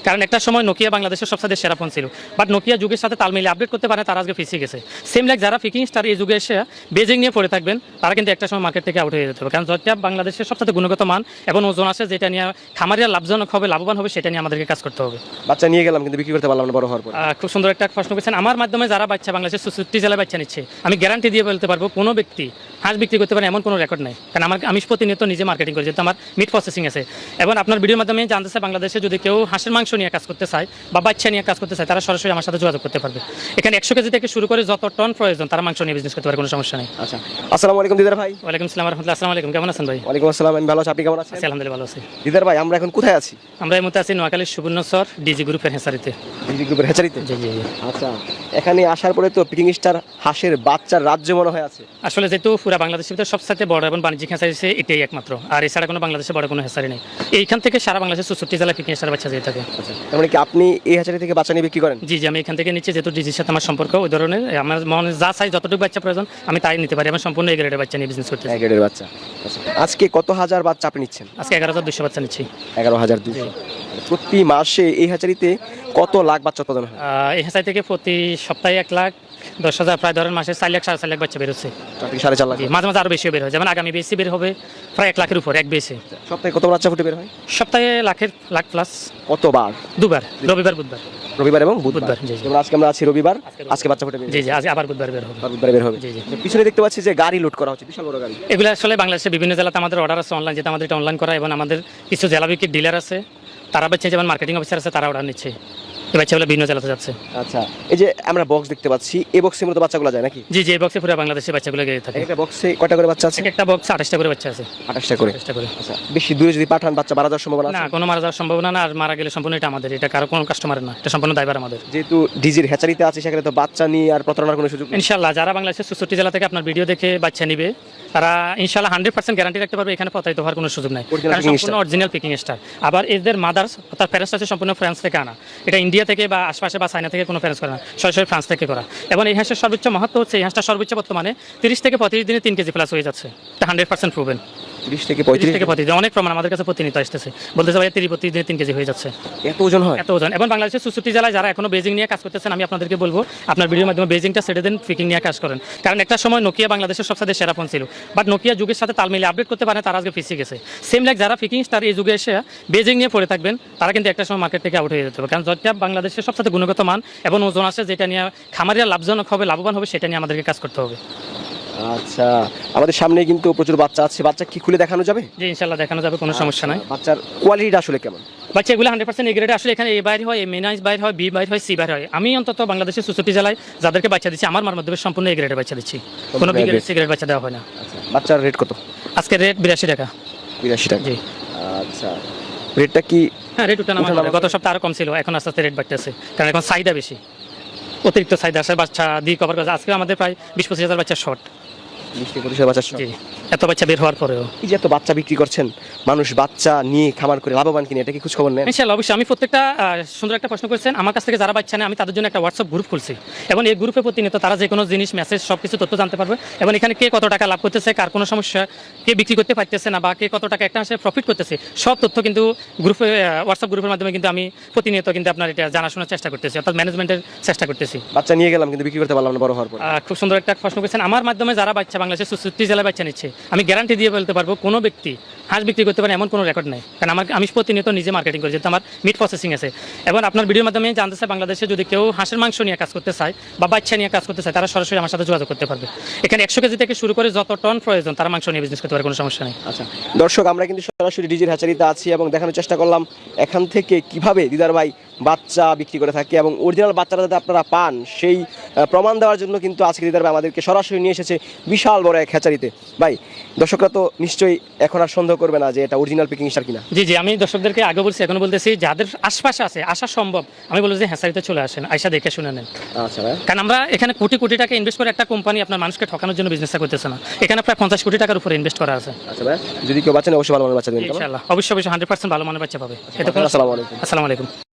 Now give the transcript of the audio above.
কারণ একটা সময় নোকিয়া বাংলাদেশের সবচেয়ে সেরা ফোন ছিল, বাট নোকিয়া যুগের সাথে তাল মিলিয়ে আপডেট করতে পারে, তারা আজকে পিছিয়ে গেছে। সেম লাইক যারা পিকিং স্টার এই যুগে এসে বেজিং নিয়ে পড়ে থাকবেন, তারা কিন্তু একটা সময় মার্কেট থেকে আউট হয়ে যেতে হবে। কারণ যেটা বাংলাদেশের সবচেয়ে গুণগত মান এবং ওজন আছে, যেটা নিয়ে খামারিরা লাভজনক হবে, লাভবান হবে, সেটা নিয়ে আমাদেরকে কাজ করতে হবে। বাচ্চা নিয়ে গেলাম কিন্তু বিক্রি করতে পারলাম না বড় হওয়ার পর। খুব সুন্দর একটা প্রশ্ন করেছেন। আমার মাধ্যমে যারা বাচ্চা বাংলাদেশের 64 জেলায় বাচ্চা নিচ্ছে, আমি গ্যারান্টি দিয়ে বলতে পারবো কোনো ব্যক্তি হাঁস বিক্রি করতে পারে এমন কোনো রেকর্ড নেই। কারণ আমি প্রতিনিয়ত নিজে মার্কেটিং করি, যেহেতু আমার মিট প্রসেসিং আছে। এবং আপনার ভিডিওর মাধ্যমে জানতে চাই, বাংলাদেশে যদি কেউ হাঁসের মাংস নিয়ে কাজ করতে চায় বা বাচ্চা নিয়ে কাজ করতে চায়, তারা সরাসরি আমার সাথে যোগাযোগ করতে পারবে। এখানে 100 কেজি থেকে শুরু করে যত টন প্রয়োজন তারা মাংস নিয়ে বিজনেস করতে পারে, কোনো সমস্যা নেই। আচ্ছা, আসসালামু আলাইকুম দিদার ভাই। ওয়ালাইকুম আসসালাম রহমতুল্লাহ। আসসালামু আলাইকুম, কেমন আছেন ভাই? ওয়ালাইকুম আসসালাম, আমি ভালো আছি, আপনি কেমন আছেন? আলহামদুলিল্লাহ ভালো আছি। দিদার ভাই, আমরা এখন কোথায় আছি? আমরা এই মুহূর্তে আছি নোয়াখালীর সুবর্ণচর ডিজি গ্রুপের হেসারিতে। ডিজি গ্রুপের হ্যাচারিতে? জি জি জি। আচ্ছা, এখানে আসার পরে তো পিকিং স্টার হাঁসের বাচ্চার রাজ্য মনে হয় আছে। আসলে যেহেতু পুরো বাংলাদেশের ভিতরে সবচেয়ে বড় এবং বাণিজ্যিক হেসারি আছে এটাই একমাত্র, আর এছাড়া কোনো বাংলাদেশে বড় কোনো হেসারি নেই। এইখান থেকে সারা বাংলাদেশের 64 জেলায় পিকিং স্টার বাচ্চা দিয়ে থাকে। আচ্ছা, তার মানে কি আপনি এই হ্যাচারি থেকে বাচ্চা নিয়ে বিক্রি করেন? জি জি, আমি এখান থেকে নিচ্ছি, যেহেতু ডিজির সাথে আমার সম্পর্ক ওই ধরনের। আমার মনে যা চাই, যতটুকু বাচ্চা প্রয়োজন আমি তাই নিতে পারি। আমি সম্পূর্ণ এই গ্রেডের বাচ্চা নিয়ে বিজনেস করতে। এক গ্রেডের বাচ্চা। আচ্ছা, আজকে কত হাজার বাচ্চা আপনি নিচ্ছেন? আজকে 11,200 বাচ্চা নিচ্ছি। 11,200। প্রতি মাসে এই হ্যাচারিতে কত লাখ বাচ্চা উৎপাদন হয়? এই হেসারি থেকে প্রতি সপ্তাহে 1,10,000, প্রায় ধরেন মাসে 4 লাখ 4.5 লাখ বাচ্চা বেরোচ্ছে। 4.5 লাখ। মাঝে মাঝে আরও বেশিও বের হয়, যেমন আগামী বেশি বের হবে প্রায় 1 লাখের উপর এক বেশি। সপ্তাহে কত বাচ্চা ফুটে বের হয়? সপ্তাহে লাখ প্লাস। কতবার? দুবার, রবিবার বুধবার। রবিবার এবং বুধবার। জি জি। যেমন আজকে আমরা আছি রবিবার, আজকে বাচ্চা ফুটে বের জি জি, আজ আবার বুধবার বের হবে। বুধবারে বের হবে। জি জি। পিছনে দেখতে পাচ্ছি যে গাড়ি লোড করা হচ্ছে, বিশাল বড় গাড়ি। এগুলো আসলে বাংলাদেশের বিভিন্ন জেলাতে আমাদের অর্ডার আছে অনলাইন, যেটা আমাদের এটা অনলাইন করা, এবং আমাদের কিছু জেলা বিক্রির ডিলার আছে, তারা বাচ্চা যেমন মার্কেটিং অফিসার আছে, তারা অর্ডার নিচ্ছে। এই বাচ্চাগুলো বিভিন্ন জেলাতে যাচ্ছে। আচ্ছা, এই যে আমরা বক্স দেখতে পাচ্ছি, এই বক্সের মধ্যে বাচ্চাগুলো যায় নাকি? জি জি, এই বক্সে পুরো বাংলাদেশের বাচ্চাগুলো গিয়ে থাকে। একটা বক্সে কয়টা করে বাচ্চা আছে? একটা বক্সে 28টা করে বাচ্চা আছে। 28টা করে। 28টা করে। আচ্ছা, বেশি দূরে যদি পাঠান বাচ্চা মারা যাওয়ার সম্ভাবনা না, আছে? কোনো মারা যাওয়ার সম্ভাবনা না, আর মারা গেলে সম্পূর্ণ এটা আমাদের, এটা কারো কোনো কাস্টমারের না, এটা সম্পূর্ণ দায়ভার আমাদের। যেহেতু ডিজির হ্যাচারিতে আছে, সেখানে তো বাচ্চা নিয়ে আর প্রতারণার কোনো সুযোগ নেই। ইনশাল্লাহ যারা বাংলাদেশের 64 জেলা থেকে আপনার ভিডিও দেখে বাচ্চা নিবে, তারা ইনশাল্লাহ 100% গ্যারান্টি রাখতে পারবে এখানে প্রতারিত হওয়ার কোনো সুযোগ নাই। কারণ সম্পূর্ণ অরিজিনাল পিকিং স্টার। আবার এদের মাদার্স অর্থাৎ প্যারেন্টস আছে সম্পূর্ণ ফ্রান্স থেকে আনা, এটা ইন্ডিয়া থেকে বা আশপাশে বা চায়না থেকে কোনো প্যারেন্টস করে না, সরাসরি ফ্রান্স থেকে করা। এবং এই হাঁসের সর্বোচ্চ মহত্ব হচ্ছে, এই হাঁসটা সর্বোচ্চ বর্তমানে 30 থেকে 35 দিনে 3 কেজি প্লাস হয়ে যাচ্ছে। এটা 100% প্রুভেন। 30 থেকে 35 দিন অনেক প্রমাণ আমাদের কাছে প্রতিনিয়ত আসতেছে, বলতেছে ভাই 30 দিনে 3 কেজি হয়ে যাচ্ছে। এত ওজন হয়? এত ওজন। এবং বাংলাদেশের 64 জেলায় যারা এখনো বেজিং নিয়ে কাজ করতেছেন, আমি আপনাদেরকে বলবো আপনার ভিডিওর মাধ্যমে বেজিংটা ছেড়ে দেন, পিকিং নিয়ে কাজ করেন। কারণ একটা সময় নোকিয়া বাংলাদেশের সবচেয়ে সেরা ফোন ছিল, বাট নোকিয়া যুগের সাথে তাল মিলিয়ে আপডেট করতে পারে, তারা আজকে পিছিয়ে গেছে। সেম লাইক যারা পিকিং স্টার এই যুগে এসে বেজিং নিয়ে পড়ে থাকবেন, তারা কিন্তু একটা সময় মার্কেট থেকে আউট হয়ে যেতে হবে। কারণ যেটা বাংলাদেশের সবচেয়ে গুণগত মান এবং ওজন আছে, যেটা নিয়ে খামারিরা লাভজনক হবে, লাভবান হবে, সেটা নিয়ে আমাদেরকে কাজ করতে হবে। আচ্ছা, আমাদের সামনে কিন্তু প্রচুর বাচ্চা আছে, বাচ্চা কি খুলে দেখানো যাবে? জি ইনশাল্লাহ দেখানো যাবে, কোনো সমস্যা নাই। বাচ্চার কোয়ালিটিটা আসলে কেমন? বাচ্চা এগুলো 100% এ গ্রেড। আসলে এখানে এ বাইর হয়, এ মেনাইজ বাইর হয়, বি বাইর হয়, সি বাইর হয়। আমি অন্তত বাংলাদেশের 64 জেলায় যাদেরকে বাচ্চা দিচ্ছি, আমার মাধ্যমে সম্পূর্ণ এ গ্রেডের বাচ্চা দিচ্ছি, কোনো বি গ্রেড সি গ্রেড বাচ্চা দেওয়া হয় না। আচ্ছা, বাচ্চার রেট কত? আজকে রেট 82 টাকা। 82 টাকা। জি। আচ্ছা, রেটটা কি? হ্যাঁ, রেট উঠানামা করে। গত সপ্তাহে আরও কম ছিল, এখন আস্তে আস্তে রেট বাড়তেছে, কারণ এখন চাহিদা বেশি, অতিরিক্ত চাহিদা আসে, বাচ্চা দিয়ে কভার করে। আজকে আমাদের প্রায় 20-25 হাজার বাচ্চা শর্ট। 20-25 হাজার বাচ্চা? জি, এত বাচ্চা বের হওয়ার পরেও। এই যে এত বাচ্চা বিক্রি করছেন, মানুষ বাচ্চা নিয়ে খামার করে লাভবান কিনে, এটা কি খোঁজ খবর নেন? ইনশাআল্লাহ অবশ্যই। আমি প্রত্যেকটা সুন্দর একটা প্রশ্ন করেছেন, আমার কাছ থেকে যারা বাচ্চা নেয়, আমি তাদের জন্য একটা হোয়াটসঅ্যাপ গ্রুপ খুলছি, এবং এই গ্রুপে প্রতিনিয়ত তারা যে কোনো জিনিস, মেসেজ, সব কিছু তথ্য জানতে পারবে। এবং এখানে কে কত টাকা লাভ করতেছে, কার কোনো সমস্যা, কে বিক্রি করতে পারতেছে না, বা কে কত টাকা একটা মাসে প্রফিট করতেছে, সব তথ্য কিন্তু গ্রুপে, হোয়াটসঅ্যাপ গ্রুপের মাধ্যমে কিন্তু আমি প্রতিনিয়ত কিন্তু আপনার এটা জানাশোনার চেষ্টা করতেছি, অর্থাৎ ম্যানেজমেন্টের চেষ্টা করতেছি। বাচ্চা নিয়ে গেলাম কিন্তু বিক্রি করতে পারলাম না বড় হওয়ার পর। খুব সুন্দর একটা প্রশ্ন করেছেন। আমার মাধ্যমে যারা বাচ্চা বাংলাদেশের 64 জেলায় বাচ্চা নিচ্ছে, আমি গ্যারান্টি দিয়ে বলতে পারবো কোনো ব্যক্তি হাঁস বিক্রি করতে পারে এমন কোনো রেকর্ড নেই। কারণ আমি প্রতিনিয়ত নিজে মার্কেটিং করি, যেহেতু আমার মিট প্রসেসিং আছে। এবং আপনার ভিডিওর মাধ্যমে জানতে চাই, বাংলাদেশে যদি কেউ হাঁসের মাংস নিয়ে কাজ করতে চায় বা বাচ্চা নিয়ে কাজ করতে চায়, তারা সরাসরি আমার সাথে যোগাযোগ করতে পারবে। এখানে 100 কেজি থেকে শুরু করে যত টন প্রয়োজন তারা মাংস নিয়ে বিজনেস করতে পারে, কোনো সমস্যা নেই। আচ্ছা দর্শক, আমরা কিন্তু সরাসরি ডিজির হ্যাচারিতে আছি এবং দেখানোর চেষ্টা করলাম এখান থেকে কিভাবে দিদার ভাই বাচ্চা বিক্রি করে থাকে, এবং অরিজিনাল বাচ্চাটা যাতে আপনারা পান সেই প্রমাণ দেওয়ার জন্য কিন্তু আজকে দিদার ভাই আমাদেরকে সরাসরি নিয়ে এসেছে বিশাল বড় এক হ্যাচারিতে। ভাই, দর্শকরা তো নিশ্চয়ই এখন আর সন্দেহ করবে না যে এটা অরিজিনাল পিকিং স্টার কিনা? জি জি, আমি দর্শকদেরকে আগে বলছি, এখন বলতেছি, যাদের আশপাশে আছে আসা সম্ভব, আমি বলবো যে হ্যাচারিতে চলে আসেন, আয়সা দেখে শুনে নেন। আচ্ছা ভাই, কারণ আমরা এখানে কোটি কোটি টাকা ইনভেস্ট করে একটা কোম্পানি আপনার মানুষকে ঠকানোর জন্য বিজনেসটা করতেছে না, এখানে প্রায় 50 কোটি টাকার উপরে ইনভেস্ট করা আছে। আচ্ছা ভাই, যদি কেউ বাচ্চা নেয় অবশ্যই ভালো মানের বাচ্চা দেবেন ইনশাআল্লাহ, অবশ্যই 100% ভালো মানের বাচ্চা পাবে। আসসালামু আলাইকুম। আসসালামু আলাইকুম।